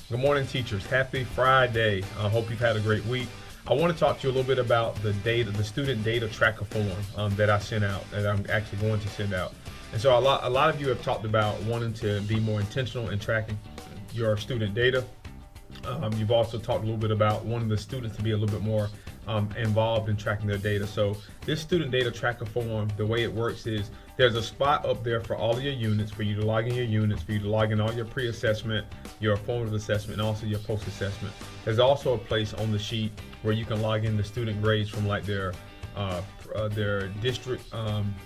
Good morning, teachers. Happy Friday. I hope you've had a great week. I want to talk to you a little bit about the student data tracker form that I sent out, that I'm actually going to send out. And so a lot of you have talked about wanting to be more intentional in tracking your student data. You've also talked a little bit about wanting the students to be a little bit more involved in tracking their data. So this student data tracker form, the way it works is there's a spot up there for all of your units, for you to log in your units, for you to log in all your pre-assessment, your formative assessment, and also your post-assessment. There's also a place on the sheet where you can log in the student grades from like their district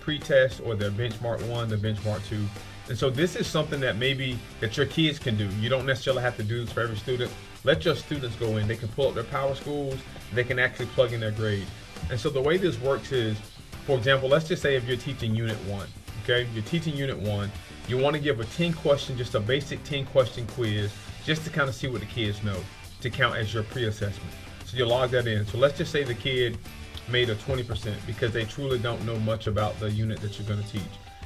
pre-test or their benchmark 1, their benchmark 2. And so this is something that maybe that your kids can do. You don't necessarily have to do this for every student. Let your students go in. They can pull up their Power Schools. They can actually plug in their grade. And so the way this works is, for example, let's just say if you're teaching Unit 1, okay? You're teaching Unit 1. You want to give a 10-question, just a basic 10-question quiz, just to kind of see what the kids know, to count as your pre-assessment. So you log that in. So let's just say the kid made a 20% because they truly don't know much about the unit that you're going to teach.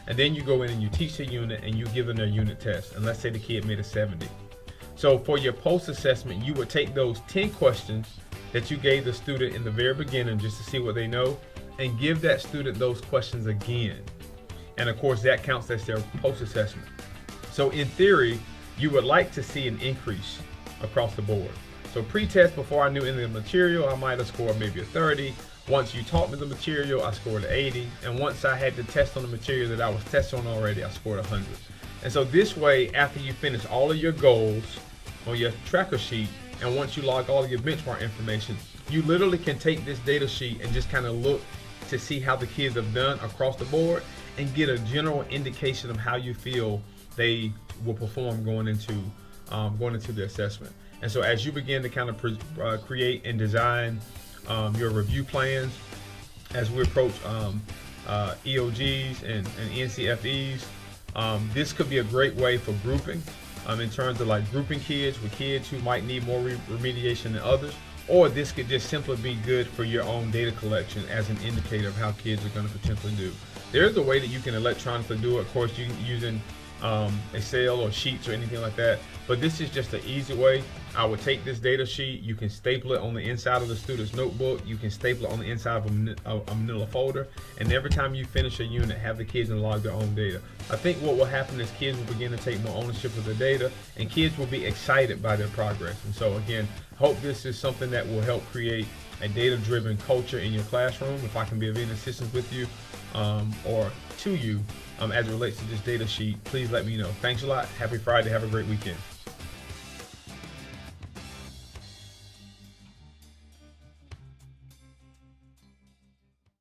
And then you go in and you teach the unit and you give them their unit test. And let's say the kid made a 70. So for your post-assessment, you would take those 10 questions that you gave the student in the very beginning just to see what they know and give that student those questions again. And of course, that counts as their post-assessment. So in theory, you would like to see an increase across the board. So pre-test, before I knew any of the material, I might have scored maybe a 30. Once you taught me the material, I scored an 80. And once I had to test on the material that I was testing on already, I scored 100. And so this way, after you finish all of your goals on your tracker sheet, and once you log all of your benchmark information, you literally can take this data sheet and just kind of look to see how the kids have done across the board and get a general indication of how you feel they will perform going into the assessment. And so as you begin to kind of create and design your review plans, as we approach EOGs and NCFEs, this could be a great way for grouping in terms of like grouping kids with kids who might need more remediation than others. Or this could just simply be good for your own data collection as an indicator of how kids are going to potentially do. There's a way that you can electronically do it. Of course, you can using Excel or Sheets or anything like that. But this is just an easy way. I would take this data sheet. You can staple it on the inside of the student's notebook. You can staple it on the inside of a manila folder. And every time you finish a unit, have the kids log their own data. I think what will happen is kids will begin to take more ownership of their data, and kids will be excited by their progress. And so again, hope this is something that will help create a data-driven culture in your classroom. If I can be of any assistance with you or to you as it relates to this data sheet, please let me know. Thanks a lot. Happy Friday. Have a great weekend.